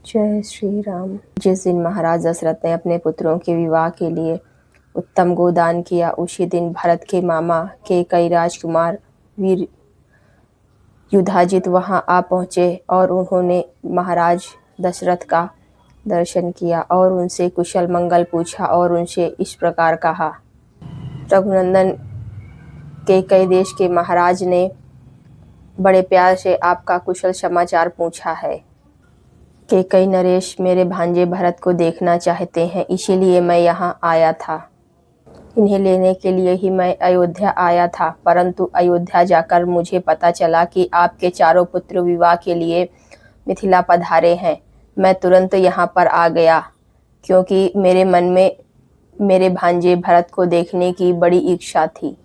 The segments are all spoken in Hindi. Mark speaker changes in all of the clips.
Speaker 1: जय श्री राम। जिस दिन महाराज दशरथ ने अपने पुत्रों के विवाह के लिए उत्तम गोदान किया, उसी दिन भरत के मामा के कई राजकुमार वीर युधाजित वहां आ पहुंचे और उन्होंने महाराज दशरथ का दर्शन किया और उनसे कुशल मंगल पूछा और उनसे इस प्रकार कहा। रघुनंदन के कई देश के महाराज ने बड़े प्यार से आपका कुशल समाचार पूछा है कि कई नरेश मेरे भांजे भरत को देखना चाहते हैं, इसीलिए मैं यहाँ आया था। इन्हें लेने के लिए ही मैं अयोध्या आया था, परंतु अयोध्या जाकर मुझे पता चला कि आपके चारों पुत्र विवाह के लिए मिथिला पधारे हैं। मैं तुरंत यहाँ पर आ गया क्योंकि मेरे मन में मेरे भांजे भरत को देखने की बड़ी इच्छा थी।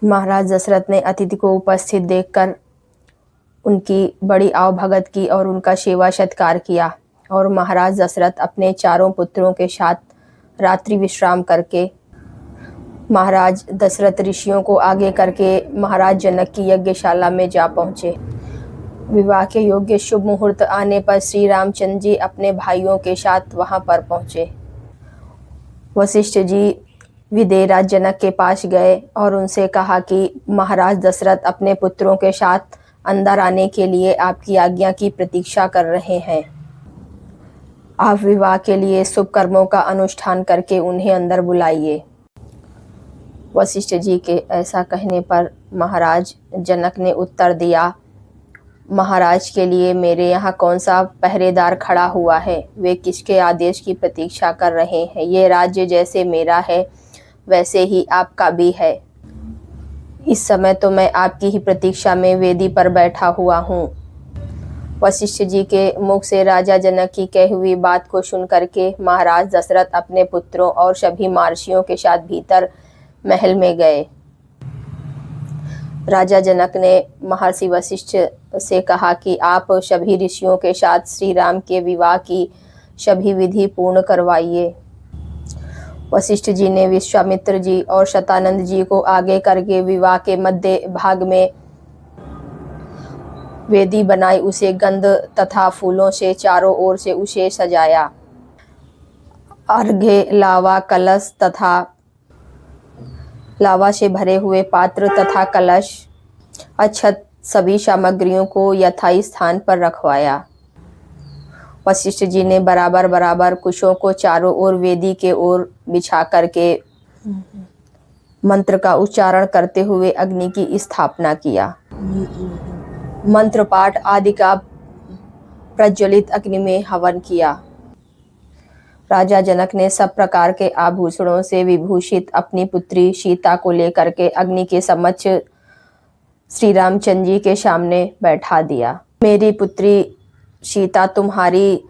Speaker 1: महाराज दशरथ ने अतिथि को उपस्थित देखकर उनकी बड़ी आवभगत की और उनका सेवा सत्कार किया और महाराज दशरथ अपने चारों पुत्रों के साथ रात्रि विश्राम करके महाराज दशरथ ऋषियों को आगे करके महाराज जनक की यज्ञशाला में जा पहुंचे। विवाह के योग्य शुभ मुहूर्त आने पर श्री रामचंद्र जी अपने भाइयों के साथ वहां पर पहुंचे। वशिष्ठ जी विदेहराज जनक के पास गए और उनसे कहा कि महाराज दशरथ अपने पुत्रों के साथ अंदर आने के लिए आपकी आज्ञा की प्रतीक्षा कर रहे हैं। आप विवाह के लिए शुभ कर्मों का अनुष्ठान करके उन्हें अंदर बुलाइए। वशिष्ठ जी के ऐसा कहने पर महाराज जनक ने उत्तर दिया, महाराज के लिए मेरे यहाँ कौन सा पहरेदार खड़ा हुआ है? वे किसके आदेश की प्रतीक्षा कर रहे हैं? ये राज्य जैसे मेरा है वैसे ही आपका भी है। इस समय तो मैं आपकी ही प्रतीक्षा में वेदी पर बैठा हुआ हूँ। वशिष्ठ जी के मुख से राजा जनक की कही हुई बात को सुन करके महाराज दशरथ अपने पुत्रों और सभी महर्षियों के साथ भीतर महल में गए। राजा जनक ने महर्षि वशिष्ठ से कहा कि आप सभी ऋषियों के साथ श्री राम के विवाह की सभी विधि पूर्ण करवाइए। वशिष्ठ जी ने विश्वामित्र जी और शतानंद जी को आगे करके विवाह के मध्य भाग में वेदी बनाई, उसे गंध तथा फूलों से चारों ओर से उसे सजाया। अर्घ्य, लावा, कलश तथा लावा से भरे हुए पात्र तथा कलश, अक्षत सभी सामग्रियों को यथाई स्थान पर रखवाया। वशिष्ठ जी ने बराबर बराबर कुशों को चारों ओर वेदी के ओर बिछा करके मंत्र का उच्चारण करते हुए अग्नि की स्थापना किया। मंत्र पाठ आदि का प्रज्वलित अग्नि में हवन किया। राजा जनक ने सब प्रकार के आभूषणों से विभूषित अपनी पुत्री सीता को लेकर के अग्नि के समक्ष श्री रामचंद्र जी के सामने बैठा दिया। मेरी पुत्री सीता तुम्हारी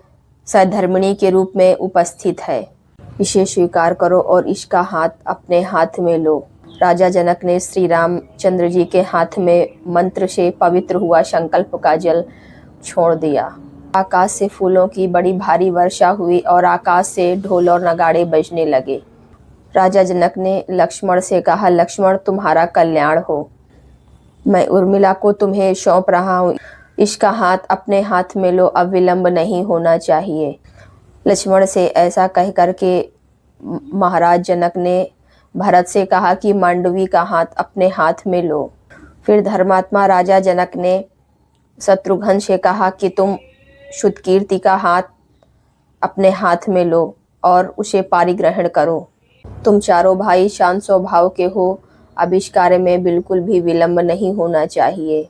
Speaker 1: सहधर्मिणी के रूप में उपस्थित है, इसे स्वीकार करो और इसका हाथ अपने हाथ में लो। राजा जनक ने श्री रामचंद्र जी के हाथ में मंत्र से पवित्र हुआ संकल्प का जल छोड़ दिया। आकाश से फूलों की बड़ी भारी वर्षा हुई और आकाश से ढोल और नगाड़े बजने लगे। राजा जनक ने लक्ष्मण से कहा, लक्ष्मण तुम्हारा कल्याण हो, मैं उर्मिला को तुम्हें सौंप रहा हूँ, इसका हाथ अपने हाथ में लो, अब विलंब नहीं होना चाहिए। लक्ष्मण से ऐसा कह करके महाराज जनक ने भरत से कहा कि मांडवी का हाथ अपने हाथ में लो। फिर धर्मात्मा राजा जनक ने शत्रुघ्न से कहा कि तुम शुद्धकीर्ति का हाथ अपने हाथ में लो और उसे पारिग्रहण करो। तुम चारों भाई शांत स्वभाव के हो, अब इस कार्य में बिल्कुल भी विलंब नहीं होना चाहिए।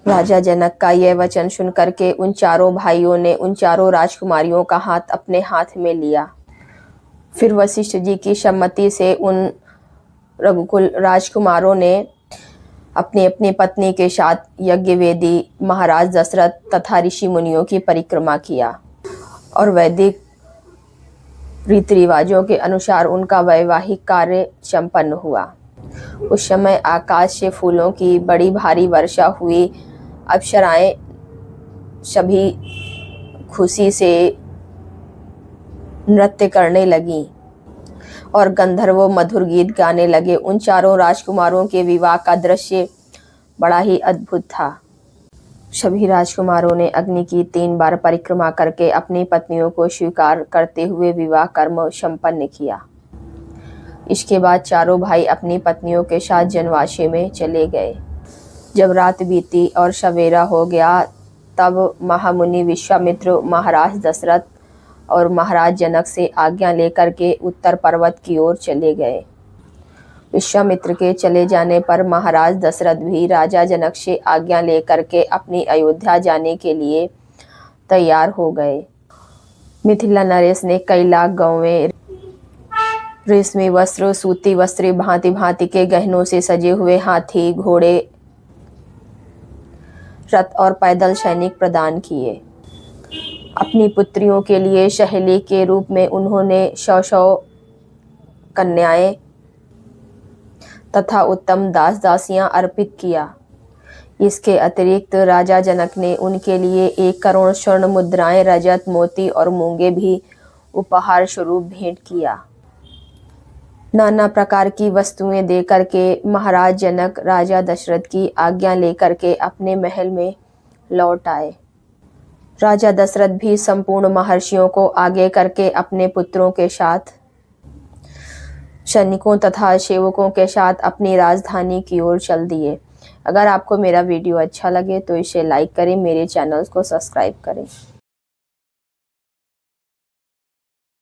Speaker 1: राजा जनक का यह वचन सुन करके उन चारों भाइयों ने उन चारों राजकुमारियों का हाथ अपने हाथ में लिया। फिर वशिष्ठ जी की सम्मति से उन रघुकुल राजकुमारों ने अपनी अपनी पत्नी के साथ यज्ञ वेदी, महाराज दशरथ तथा ऋषि मुनियों की परिक्रमा किया और वैदिक रीति रिवाजों के अनुसार उनका वैवाहिक कार्य संपन्न हुआ। उस समय आकाश से फूलों की बड़ी भारी वर्षा हुई। अप्सराएं सभी खुशी से नृत्य करने लगीं और गंधर्व मधुर गीत गाने लगे। उन चारों राजकुमारों के विवाह का दृश्य बड़ा ही अद्भुत था। सभी राजकुमारों ने अग्नि की 3 बार परिक्रमा करके अपनी पत्नियों को स्वीकार करते हुए विवाह कर्म संपन्न किया। इसके बाद चारों भाई अपनी पत्नियों के साथ जनवासे में चले गए। जब रात बीती और सवेरा हो गया, तब महामुनि विश्वामित्र महाराज दशरथ और महाराज जनक से आज्ञा लेकर के उत्तर पर्वत की ओर चले गए। विश्वामित्र के चले जाने पर महाराज दशरथ भी राजा जनक से आज्ञा लेकर के अपनी अयोध्या जाने के लिए तैयार हो गए। मिथिला नरेश ने कई लाख गौवें, रेशमी वस्त्र, सूती वस्त्र, भांति भांति के गहनों से सजे हुए हाथी, घोड़े, रथ और पैदल सैनिक प्रदान किए। अपनी पुत्रियों के लिए सहेली के रूप में उन्होंने 100 कन्याएं तथा उत्तम दास दासियां अर्पित किया। इसके अतिरिक्त राजा जनक ने उनके लिए 1 करोड़ स्वर्ण मुद्राएं, रजत, मोती और मूंगे भी उपहार स्वरूप भेंट किया। नाना प्रकार की वस्तुएं देकर के महाराज जनक राजा दशरथ की आज्ञा लेकर के अपने महल में लौट आए। राजा दशरथ भी संपूर्ण महर्षियों को आगे करके अपने पुत्रों के साथ, सैनिकों तथा सेवकों के साथ अपनी राजधानी की ओर चल दिए। अगर आपको मेरा वीडियो अच्छा लगे तो इसे लाइक करें, मेरे चैनल को सब्सक्राइब करें।